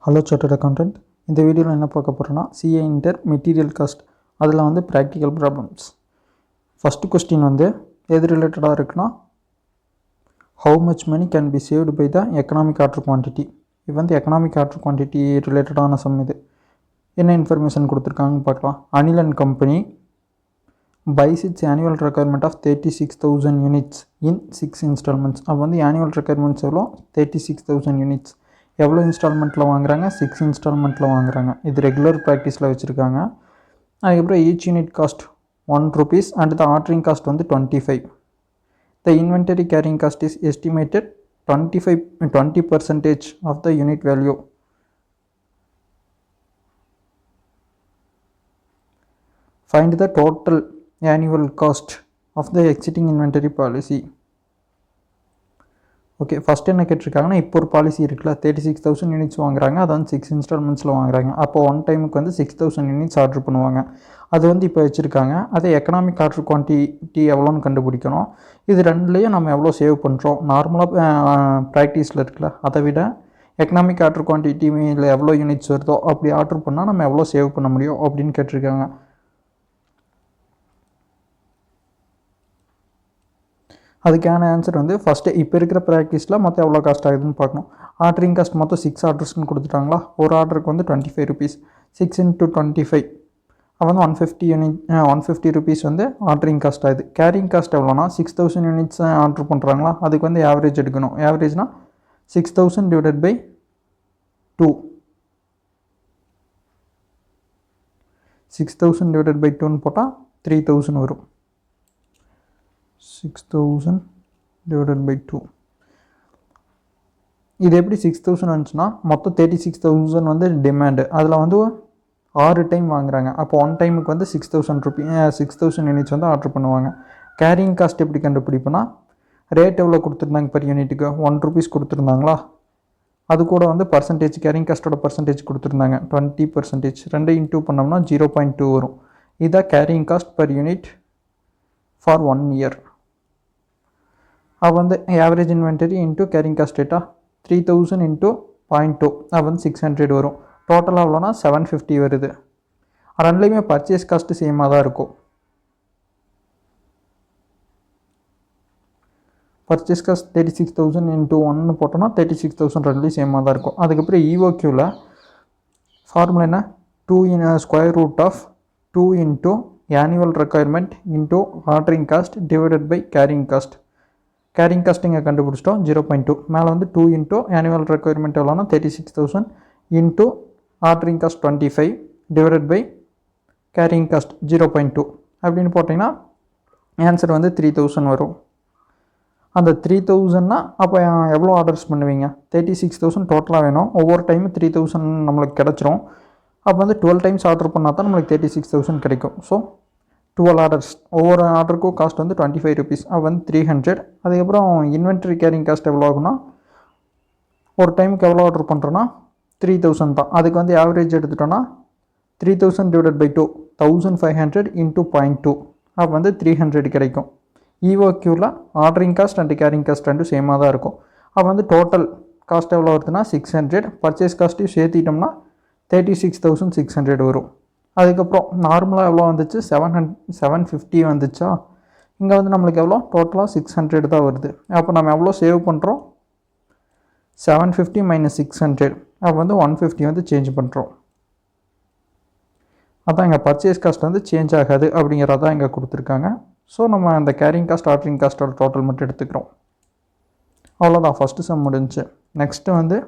Hello chartered accountant. இந்த வீடியோவில் என்ன பார்க்க போகிறோன்னா சிஏ இன்டர் மெட்டீரியல் காஸ்ட், அதில் வந்து ப்ராக்டிக்கல் ப்ராப்ளம்ஸ். ஃபஸ்ட்டு கொஸ்டின் வந்து எது ரிலேட்டடாக இருக்குன்னா, how much money can be saved by the economic order quantity. இது வந்து எக்கனாமிக் ஆர்டர் குவான்டிட்டி ரிலேட்டடான சம். இது என்ன இன்ஃபர்மேஷன் கொடுத்துருக்காங்கன்னு பார்க்கலாம். Anil and company buys its annual requirement of 36,000 units in 6 instalments. அப்போ வந்து ஆனுவல் ரெக்குயர்மெண்ட்ஸ் எவ்வளோ? 36,000 யூனிட்ஸ். எவ்வளோ இன்ஸ்டால்மெண்ட்டில் வாங்குறாங்க? 6 இன்ஸ்டால்மெண்ட்டில் வாங்குறாங்க. இது ரெகுலர் ப்ராக்டிஸில் வச்சுருக்காங்க. அதுக்கப்புறம் each unit cost ₹1 and the ordering cost வந்து 25. The inventory carrying cost is estimated 20% of the unit value. Find the total annual cost of the exiting inventory policy. Okay, first என்ன கேட்டிருக்காங்கன்னா, இப்போ ஒரு பாலிசி இருக்குல்ல, 36,000 units வாங்குறாங்க, அதை வந்து 6 இன்ஸ்டால்மெண்ட்ஸில் வாங்குறாங்க. அப்போ ஒன் டைமுக்கு வந்து 6,000 யூனிட்ஸ் ஆர்டர் பண்ணுவாங்க. அது வந்து இப்போ வச்சுருக்காங்க. அதே எக்கனாமிக் ஆர்டர் குவான்டிட்டி எவ்வளோன்னு கண்டுபிடிக்கணும். இது ரெண்டுலேயும் நம்ம எவ்வளோ சேவ் பண்ணுறோம். நார்மலாக ப்ராக்டிஸில் இருக்குல்ல, அதை விட எக்கனாமிக் ஆர்டர் குவான்டிட்டியில் எவ்வளோ யூனிட்ஸ் வருதோ அப்படி ஆர்டர் பண்ணால் நம்ம எவ்வளோ சேவ் பண்ண முடியும் அப்படின்னு கேட்டிருக்காங்க. அதுக்கான ஆன்சர் வந்து ஃபஸ்ட்டு இப்போ இருக்கிற ப்ராக்டிஸில் மொத்தம் எவ்வளோ காஸ்ட் ஆகுதுன்னு பார்க்கணும். ஆர்டரிங் காஸ்ட் மொத்தம் 6 ஆர்டர்ஸ்ன்னு கொடுத்துட்டாங்களா. ஒரு ஆர்டருக்கு வந்து ₹25. 6 × 25 அது வந்து 150 யூனிட், ₹150 வந்து ஆர்டரிங் காஸ்ட் ஆகுது. கேரிங் காஸ்ட் எவ்வளோனா 6,000 யூனிட்ஸ் ஆர்டர் பண்ணுறாங்களா, அதுக்கு வந்து ஆவரேஜ் எடுக்கணும். ஆவரேஜ்னால் 6,000 டிவைடட் பை 2. 6,000 டிவைடட் பை 2ன்னு போட்டால் 3,000 வரும். 6,000 divided by 2. இது எப்படி 6,000 வந்துச்சுன்னா, மொத்தம் 36,000 வந்து டிமாண்டு. அதில் வந்து 6 டைம் வாங்குறாங்க. அப்போ ஒன் டைமுக்கு வந்து 6,000 யூனிட்ஸ் வந்து ஆர்டர் பண்ணுவாங்க. கேரிங் காஸ்ட் எப்படி கண்டுபிடிப்போன்னா, ரேட் எவ்வளோ கொடுத்துருந்தாங்க பர் யூனிட்டுக்கு? ₹1 கொடுத்துருந்தாங்களா. அது கூட வந்து பர்சன்டேஜ், கேரிங் காஸ்ட்டோட பர்சன்டேஜ் கொடுத்துருந்தாங்க 20%. 2 இன்டூ பண்ணோம்னா 0.2 வரும். இதுதான் carrying cost per unit for 1 year. அது வந்து average inventory into carrying cost ரேட்டா 3,000 இன்ட்டு 0.2 அது வந்து 600 வரும். டோட்டலாக எவ்வளோனா 750 வருது. ரெண்டுலேயுமே பர்ச்சேஸ் காஸ்ட்டு சேமாக தான் இருக்கும். பர்ச்சேஸ் காஸ்ட் 36,000 இன்ட்டு 1 போட்டோன்னா 36,000 ரெண்டுலேயும் சேமாக தான் இருக்கும். அதுக்கப்புறம் EOQவில் ஃபார்முலா என்ன? 2 square root of 2 into annual requirement into ordering cost divided by carrying cost. Carrying cost இங்கே கண்டுபிடிச்சிட்டோம் 0.2. மேலே வந்து 2 இன்ட்டு ஆனுவல் ரெக்குயர்மெண்ட் எவ்வளோனா 36,000 into ordering cost 25 divided by carrying cost 0.2 அப்படின்னு போட்டிங்கன்னா ஆன்சர் வந்து 3,000 வரும். அந்த 3,000னா அப்போ எவ்வளோ ஆர்டர்ஸ் பண்ணுவீங்க? 36,000 டோட்டலாக வேணும். ஒவ்வொரு டைமும் 3,000 நம்மளுக்கு கிடச்சிரும். அப்போ வந்து 12 டைம்ஸ் ஆர்டர் பண்ணால் தான் நம்மளுக்கு 36,000 கிடைக்கும். ஸோ 12 ஆர்டர்ஸ், ஒவ்வொரு ஆர்டருக்கும் காஸ்ட் வந்து ₹25. அது வந்து 300. அதுக்கப்புறம் இன்வென்ட்ரி கேரிங் காஸ்ட் எவ்வளோ ஆகுனா, ஒரு டைமுக்கு எவ்வளோ ஆர்டர் பண்ணுறோன்னா 3,000 தான். அதுக்கு வந்து ஆவரேஜ் எடுத்துட்டோன்னா 3,000 டிவைடட் பை 2 1,500 இன்ட்டு 0.2 அப்போ வந்து 300 கிடைக்கும். EOQவில் ordering cost and carrying cost ரெண்டும் சேமாக தான் இருக்கும். அப்போ வந்து டோட்டல் காஸ்ட் எவ்வளோ வருதுன்னா 600. பர்ச்சேஸ் காஸ்ட்டையும் சேர்த்திட்டோம்னா 36,600 வரும். அதுக்கப்புறம் நார்மலாக எவ்வளோ வந்துச்சு? 750 வந்துச்சா. இங்கே வந்து நம்மளுக்கு எவ்வளோ? டோட்டலாக 600 தான் வருது. அப்போ நம்ம எவ்வளோ சேவ் பண்ணுறோம்? 750 மைனஸ் 600 அப்போ வந்து 150 வந்து சேஞ்ச் பண்ணுறோம். அதான் இங்கே பர்ச்சேஸ் காஸ்ட் வந்து சேஞ்ச் ஆகாது அப்படிங்கிறதான் இங்கே கொடுத்துருக்காங்க. ஸோ நம்ம அந்த கேரிங் காஸ்ட் ஆர்டரிங் காஸ்ட்டோட டோட்டல் மட்டும் எடுத்துக்கிறோம். அவ்வளோதான், ஃபஸ்ட்டு சம் முடிஞ்சு. நெக்ஸ்ட்டு வந்து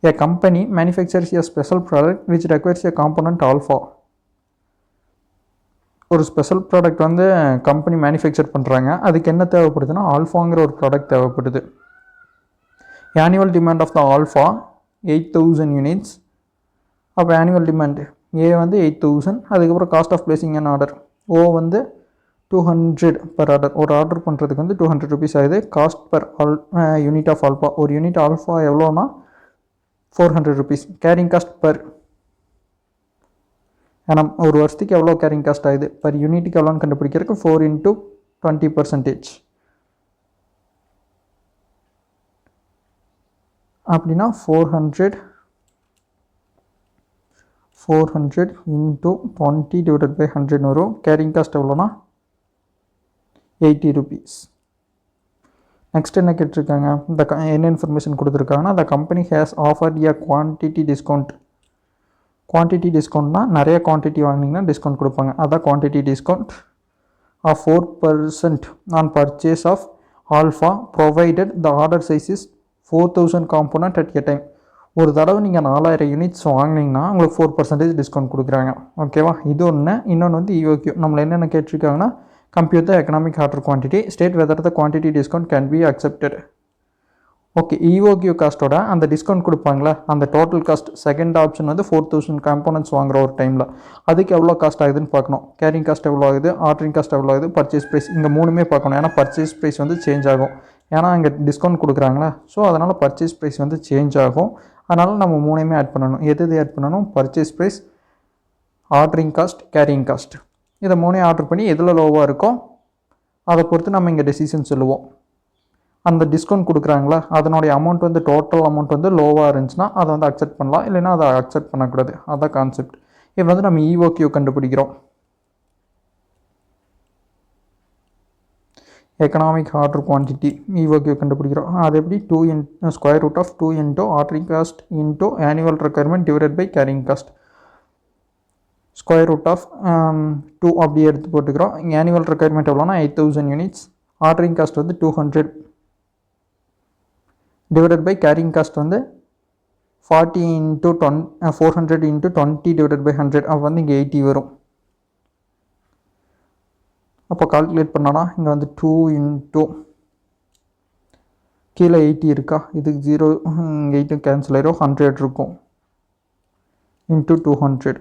a company manufactures a special product which requires a component alpha. ஒரு ஸ்பெஷல் ப்ராடக்ட் வந்து கம்பெனி மேனுஃபேக்சர் பண்ணுறாங்க. அதுக்கு என்ன தேவைப்படுதுன்னா ஆல்ஃபாங்கிற ஒரு ப்ராடக்ட் தேவைப்படுது. Annual demand of the alpha 8,000 units. அப்போ ஆனுவல் டிமாண்ட் ஏ வந்து 8,000. அதுக்கப்புறம் cost of placing an order O வந்து 200 பர் ஆர்டர். ஒரு ஆர்டர் பண்ணுறதுக்கு வந்து ₹200 ஆகுது. Cost per unit of alpha, ஒரு யூனிட் ஆல்ஃபா எவ்வளோனா ₹400. கேரிங் காஸ்ட் பர் ஏன்னா ஒரு வருஷத்துக்கு எவ்வளோ கேரிங் காஸ்ட் ஆகுது, பர் யூனிட்டுக்கு எவ்வளோன்னு கண்டுபிடிக்கிறதுக்கு 4 இன்ட்டு 20%. அப்படின்னா 400 into 20 divided by 100 வரும். கேரிங் காஸ்ட் எவ்வளோனா 80 rupees. நெக்ஸ்ட் என்ன கேட்டிருக்காங்க, என்ன இன்ஃபர்மேஷன் கொடுத்துருக்காங்கன்னா, the company has offered a quantity discount. Quantity டிஸ்கவுண்ட்னா நிறைய குவான்டிட்டி வாங்கினீங்கன்னா டிஸ்கவுண்ட் கொடுப்பாங்க, அதான் quantity discount of 4% on purchase of alpha provided the order size is 4000 component at a time. ஒரு தடவை நீங்கள் 4000 யூனிட்ஸ் வாங்கினீங்கன்னா உங்களுக்கு 4% டிஸ்கவுண்ட் கொடுக்குறாங்க. ஓகேவா, இது ஒன்று. இன்னொன்று வந்து EOQ நம்மளை என்னென்ன கேட்டிருக்காங்கன்னா, compute the economic order quantity, state whether the quantity discount can be accepted. Okay, EOQ காஸ்ட்டோட அந்த டிஸ்கவுண்ட் கொடுப்பாங்களே அந்த டோட்டல் காஸ்ட் செகண்ட் ஆப்ஷன் வந்து 4000 காம்போனன்ட்ஸ் வாங்குற ஒரு டைமில் அதுக்கு எவ்வளோ காஸ்ட் ஆகுதுன்னு பார்க்கணும். கேரிங் காஸ்ட் எவ்வளோ ஆகுது, ஆர்டரிங் காஸ்ட் எவ்வளோ ஆகுது, பர்ச்சேஸ் ப்ரைஸ், இங்கே மூணுமே பார்க்கணும். ஏன்னா பர்ச்சேஸ் ப்ரைஸ் வந்து சேஞ்ச் ஆகும், ஏன்னா இங்கே டிஸ்கவுண்ட் கொடுக்குறாங்களா. ஸோ அதனால் பர்ச்சேஸ் ப்ரைஸ் வந்து சேஞ்ச் ஆகும். அதனால் நம்ம மூணுமே ஆட் பண்ணணும். எது ஆட் பண்ணணும், purchase price, ordering cost, carrying cost. இதை மூணே ஆர்டர் பண்ணி எதில் லோவாக இருக்கோ அதை பொறுத்து நம்ம இங்கே டெசிஷன் சொல்லுவோம். அந்த டிஸ்கவுண்ட் கொடுக்குறாங்களா அதனுடைய அமௌண்ட் வந்து டோட்டல் அமௌண்ட் வந்து லோவாக இருந்துச்சுன்னா அதை வந்து அக்செப்ட் பண்ணலாம், இல்லைன்னா அதை அக்செப்ட் பண்ணக்கூடாது. அதான் கான்செப்ட். இப்போ வந்து நம்ம EOQ கண்டுபிடிக்கிறோம். எக்கனாமிக் ஆர்டர் குவான்டிட்டி EOQ கண்டுபிடிக்கிறோம். அது எப்படி, 2 square root of 2 into ordering cost into annual requirement divided by carrying cost. Square root of 2 அப்படியே எடுத்து போட்டுக்கிறோம். இங்கே ஆனுவல் ரெக்குயர்மெண்ட் எவ்வளோனா 8000 யூனிட்ஸ், ஆர்டரிங் காஸ்ட் வந்து 200 டிவைடட் பை கேரிங் காஸ்ட் வந்து 40 into 400 into 20 divided by 100. அப்போ வந்து இங்கே 80 வரும். அப்போ கால்குலேட் பண்ணோன்னா இங்கே வந்து 2 into கீழே 80 இருக்கா, இதுக்கு 0 இங்கே 8 கேன்சல் ஆயிரும், 100 இருக்கும் into 200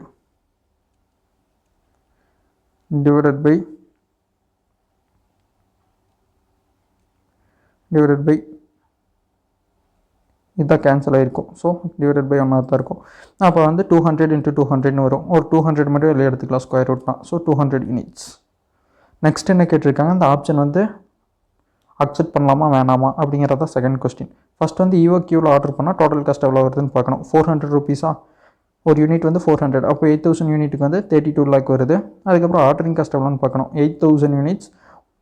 divided by இதான் கேன்சல் ஆகிருக்கும். ஸோ டிவைடட் பை 1 தான் இருக்கும். அப்போ வந்து 200 into 200 வரும். ஒரு 200 மட்டும் வெளியே எடுத்துக்கலாம் ஸ்கொயர் ரூட்னா. So 200 units. நெக்ஸ்ட் என்ன கேட்டிருக்காங்க, இந்த ஆப்ஷன் வந்து அக்செப்ட் பண்ணலாமா வேணாமா அப்படிங்கிறத செகண்ட் கொஸ்டின். ஃபஸ்ட் வந்து EOQவில் ஆர்டர் பண்ணால் டோட்டல் காஸ்ட் எவ்வளோ வருதுன்னு பார்க்கணும். 400 rupees ஒரு யூனிட் வந்து 400, அப்போ 8000 யூனிட்டுக்கு வந்து 32 lakh வருது. அதுக்கப்புறம் ஆர்டரிங் காஸ்ட் எவ்வளோன்னு பார்க்கணும். 8000 யூனிட்ஸ்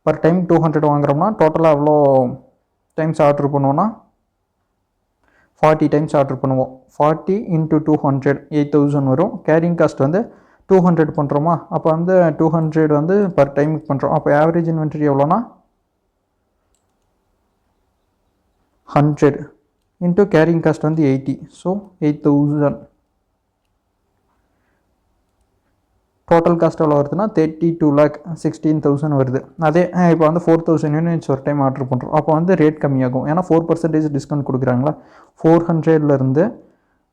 பர் டைம் 200 வாங்குறோம்னா டோட்டலாக எவ்வளோ டைம்ஸ் ஆர்டர் பண்ணுவோன்னா 40 டைம்ஸ் ஆர்டர் பண்ணுவோம். 40 into 200 8000 வரும். கேரிங் காஸ்ட் வந்து 200 பண்ணுறோமா, அப்போ வந்து 200 வந்து பர் டைமுக்கு பண்ணுறோம். அப்போ ஆவரேஜ் இன்வென்ட்ரி எவ்வளோனா 100 into கேரிங் காஸ்ட் வந்து 80. ஸோ 8000 டோட்டல் காஸ்ட் எவ்வளோ வருதுன்னா 32,16,000 வருது. அதே இப்போ வந்து 4000 யூனிட்ஸ் ஒரு டைம் ஆர்டர் பண்ணுறோம், அப்போ வந்து ரேட் கம்மியாகும். ஏன்னா 4% டிஸ்கவுண்ட் கொடுக்குறாங்களா. 400லேருந்து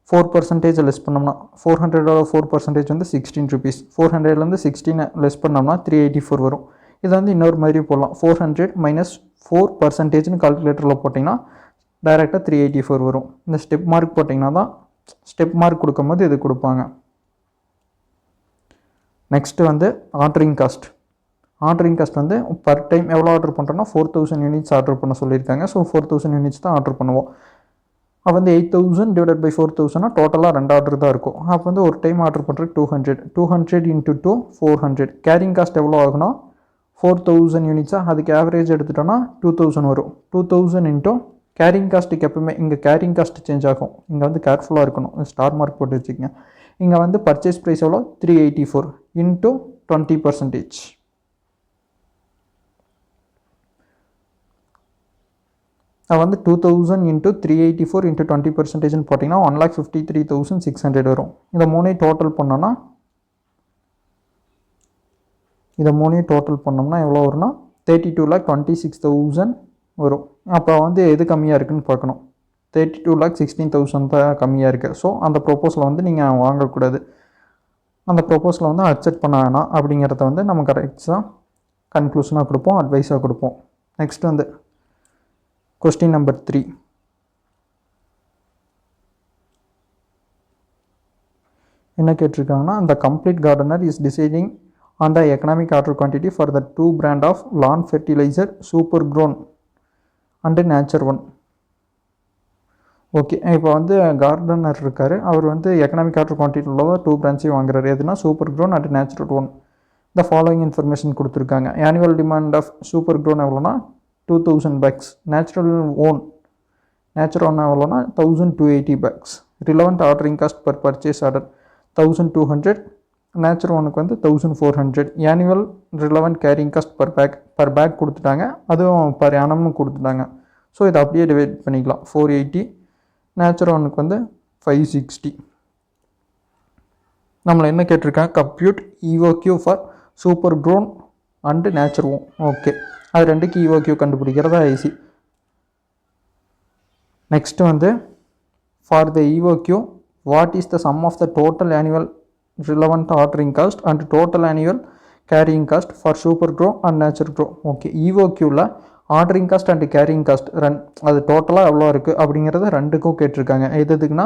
4% லெஸ் பண்ணோம்னா 400 4% வந்து 16 rupees. 400லேருந்து 16 லெஸ் பண்ணோம்னா 384 வரும். இதை வந்து இன்னொரு மாதிரி போடலாம். 400 minus 4%ன்னு கால்குலேட்டரில் போட்டிங்கன்னா டைரெக்டாக 384 வரும். இந்த ஸ்டெப் மார்க் போட்டிங்கன்னா தான் ஸ்டெப் மார்க் கொடுக்கும்போது இது கொடுப்பாங்க. நெக்ஸ்ட்டு வந்து ஆர்டரிங் காஸ்ட். ஆர்டரிங் காஸ்ட் வந்து பர் டைம் எவ்வளோ ஆர்டர் பண்ணுறோன்னா 4000 யூனிட்ஸ் ஆர்டர் பண்ண சொல்லியிருக்காங்க. ஸோ 4000 யூனிட்ஸ் தான் ஆர்டர் பண்ணுவோம். அப்போ வந்து 8000 டிவைடட் பை 4000 டோட்டலாக 2 ஆர்டர் தான் இருக்கும். அப்போ வந்து ஒரு டைம் ஆர்டர் பண்ணுறதுக்கு 200 into 2 400. கேரிங் காஸ்ட் எவ்வளோ ஆகுனா 4000 யூனிட்ஸாக, அதுக்கு ஆவரேஜ் எடுத்துட்டோன்னா 2000 வரும். 2000 into கேரிங் காஸ்ட்டுக்கு எப்பவுமே இங்கே கேரிங் காஸ்ட் சேஞ்ச் ஆகும். இங்கே வந்து கேர்ஃபுல்லாக இருக்கணும், ஸ்டார் மார்க் போட்டு வச்சுக்கோங்க. இங்கே வந்து பர்ச்சேஸ் ப்ரைஸ் எவ்வளோ 384 into 20%. அது வந்து 2000 into 384 into 20%ன்னு போட்டிங்கன்னா 1,53,600 வரும். இதை மூணே டோட்டல் பண்ணோன்னா எவ்வளோ வரும்னா 32,26,000 வரும். அப்போ வந்து எது கம்மியாக இருக்குதுன்னு பார்க்கணும். 32,16,000 தான் கம்மியாக இருக்குது. ஸோ அந்த ப்ரொப்போஸில் வந்து நீங்கள் வாங்கக்கூடாது. அந்த ப்ரொப்போஸில் வந்து அக்செப்ட் பண்ண வேணாம் அப்படிங்கிறத வந்து நம்ம கரெக்டாக கன்க்ளூஷனாக கொடுப்போம், அட்வைஸாக கொடுப்போம். நெக்ஸ்ட் வந்து கொஸ்டின் நம்பர் 3. என்ன கேட்டிருக்காங்கன்னா, the complete gardener is deciding on the economic order quantity for the 2 brand of lawn fertilizer Super Grown and Nature One. Okay, இப்போ வந்து கார்டனர் இருக்கார். அவர் வந்து எக்கனாமிக் ஆர்டர் குவான்டிட்டியில் தான் 2 பிரான்ச்சையும் வாங்குறாரு. எதுனா Super Grown and Natural One. இந்த ஃபாலோயிங் இன்ஃபர்மேஷன் கொடுத்துருக்காங்க. Annual demand of Super Grown எவ்வளோனா 2000 பேக்ஸ். நேச்சுரல் ஒன் எவ்வளோனா 1280 packs. Relevant ordering cost per purchase order 1200. Natural ஒனுக்கு வந்து 1400. Annual relevant carrying cost per pack கொடுத்துட்டாங்க. அதுவும் பர் ஆனமும் கொடுத்துட்டாங்க. ஸோ இதை அப்படியே டிவைட் பண்ணிக்கலாம். 480. நேச்சுரல் ஒனுக்கு வந்து 560. நம்மளை என்ன கேட்டிருக்காங்க, compute EOQ for Super Grown and Natural One. Okay, அது ரெண்டுக்கு EOQ கண்டுபிடிக்கிறதா ஈஸி. நெக்ஸ்ட்டு வந்து for the EOQ what is the sum of the total annual relevant ordering cost and total annual carrying cost for Super Grow and Natural Grow. Okay, EOQவில் ordering cost and carrying cost அது டோட்டலாக எவ்வளோ இருக்குது அப்படிங்கிறத ரெண்டுக்கும் கேட்டிருக்காங்க. எதுக்குன்னா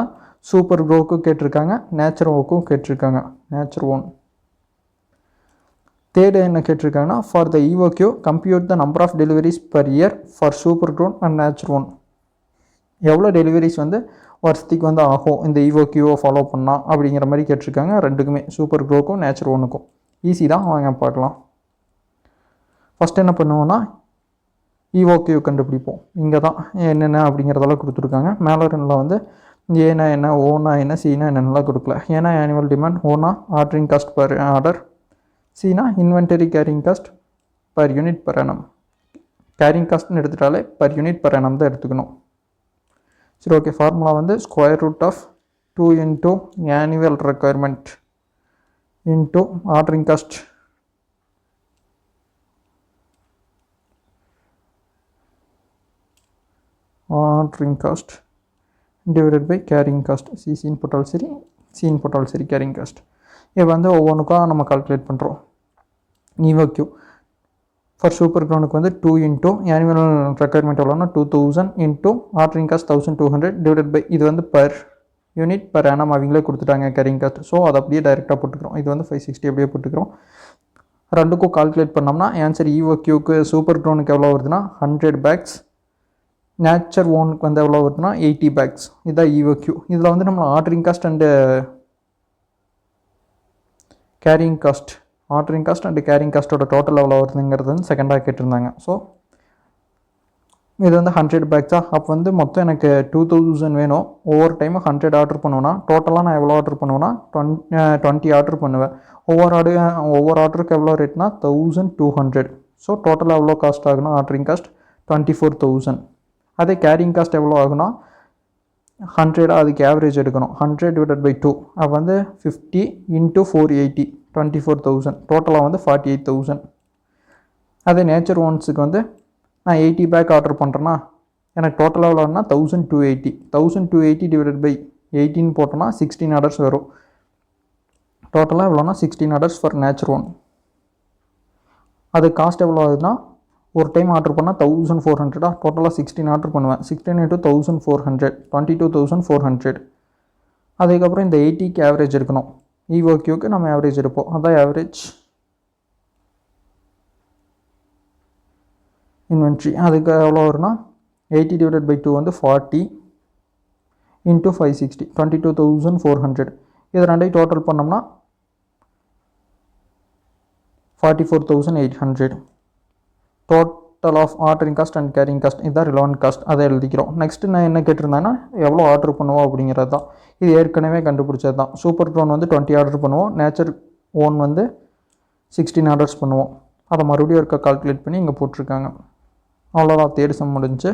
super க்ரோவுக்கும் கேட்டிருக்காங்க, நேச்சுரலுக்கும் கேட்டிருக்காங்க. Natural One. தேர்டு என்ன கேட்டிருக்காங்கன்னா for the EOQ compute the number of deliveries per year for Super Grown and Natural One. எவ்வளோ டெலிவரிஸ் வந்து வருஷத்துக்கு வந்து ஆகும் இந்த EOQவை ஃபாலோ பண்ணால் அப்படிங்கிற மாதிரி கேட்டிருக்காங்க. ரெண்டுக்குமே சூப்பர் க்ரோக்கும் நேச்சுரல் ஒன்றுக்கும் ஈஸி தான். வாங்க பார்க்கலாம். ஃபஸ்ட் என்ன பண்ணுவோன்னா EOQ கண்டுபிடிப்போம். இங்கே தான் என்னென்ன அப்படிங்கிறதெல்லாம் கொடுத்துருக்காங்க. மேலே ரெண்டில் வந்து ஏனா என்ன, ஓனா என்ன, சீனா என்னென்னலாம் கொடுக்கல. ஏன்னா ஆனுவல் டிமாண்ட், ஓனா ஆர்டரிங் காஸ்ட் பர் ஆர்டர், சீனா inventory carrying cost per unit per annum. Carrying காஸ்ட்னு எடுத்துட்டாலே பர் யூனிட் பர் annum தான் எடுத்துக்கணும். சரி, ஓகே. ஃபார்முலா வந்து square root of 2 into annual requirement into ordering cost divided by carrying cost. சிசின்னு போட்டாலும் சரி, சின்னு போட்டாலும் சரி, கேரிங் காஸ்ட். இது வந்து ஒவ்வொன்றுக்காக நம்ம கால்குலேட் பண்ணுறோம். EOQ ஃபார் சூப்பர் க்ரோனுக்கு வந்து 2 இன்ட்டு ஆனுவல் ரெக்குயர்மெண்ட் எவ்வளோனா 2000 into ordering cost 1200 divided by இது வந்து பர் யூனிட் பர் annum அவங்களே கொடுத்துட்டாங்க கேரிங் காஸ்ட். ஸோ அதை அப்படியே டைரெக்டாக போட்டுக்கிறோம். இது வந்து 560 அப்படியே போட்டுக்கிறோம். ரெண்டுக்கும் கால்குலேட் பண்ணோம்னா ஆன்சர் EOQக்கு சூப்பர் க்ரோனுக்கு எவ்வளோ வருதுன்னா 100 பேக்ஸ், நேச்சர் ஒனுக்கு வந்து எவ்வளோ வருதுன்னா 80 பேக்ஸ். இதுதான் EOQ. இதில் வந்து நம்ம ordering cost and carrying cost and carrying காஸ்ட்டோட டோட்டல் எவ்வளோ வருதுங்கிறது வந்து செகண்டாக கேட்டிருந்தாங்க. ஸோ இது வந்து 100 பேக்ஸாக. அப்போ வந்து மொத்தம் எனக்கு 2000 வேணும். ஒவ்வொரு டைமும் 100 ஆர்டர் பண்ணுவேன்னா டோட்டலாக நான் எவ்வளோ ஆர்டர் பண்ணுவேன்னா 20 ஆர்டர் பண்ணுவேன். ஒவ்வொரு ஆர்டருக்கு எவ்வளோ ரேட்னா 1200. ஸோ டோட்டலாக எவ்வளோ காஸ்ட் ஆகுனா ஆர்டரிங் காஸ்ட் 24,000. அதே கேரிங் காஸ்ட் எவ்வளோ ஆகுனா 100, அதுக்கு ஆவரேஜ் எடுக்கணும். 100 டிவைடட் பை 2 அப்போ வந்து 50 இன்ட்டு 480 24,000. டோட்டலாக வந்து 48,000. அதே நேச்சர் ஒன்ஸுக்கு வந்து நான் 80 பேக் ஆர்டர் பண்ணுறேன்னா எனக்கு டோட்டலாக எவ்வளோன்னா 1280 டிவைடட் பை 18 போட்டோன்னா 16 ஆர்டர்ஸ் வரும். டோட்டலாக எவ்வளோனா 16 ஆர்டர்ஸ் ஃபார் நேச்சர் ஒன். அது காஸ்ட் எவ்வளோ ஆகுதுன்னா ஒரு டைம் ஆர்டர் பண்ணால் 1400. டோட்டலாக 16 ஆர்டர் பண்ணுவேன். 16 இன்ட்டு 1400 22,400. அதுக்கப்புறம் இந்த 80க்கு ஆவரேஜ் எடுக்கணும். EOQக்கு நம்ம ஆவரேஜ் எடுப்போம். அதான் ஆவரேஜ் இன்வென்ட்ரி. அதுக்கு எவ்வளோ வரும்னா 80 டிவைடட் பை 2 வந்து 40 இன்ட்டு 560 22,400. இது ரெண்டையும் டோட்டல் பண்ணோம்னா 44,800. Total of ordering cost and carrying cost இதுதான் ரிலவெண்ட் காஸ்ட். அதை எழுதிக்கிறோம். நெக்ஸ்ட்டு நான் என்ன கேட்டிருந்தேன்னா எவ்வளோ ஆர்டர் பண்ணுவோம் அப்படிங்கிறது தான். இது ஏற்கனவே கண்டுபிடிச்சது தான். சூப்பர் க்ரோன் வந்து 20 ஆர்டர் பண்ணுவோம். நேச்சர் ஒன் வந்து 16 ஆர்டர்ஸ் பண்ணுவோம். அதை மறுபடியும் இருக்க கால்குலேட் பண்ணி இங்கே போட்டிருக்காங்க. அவ்வளோதான், தேர்ட் சம் முடிஞ்சு.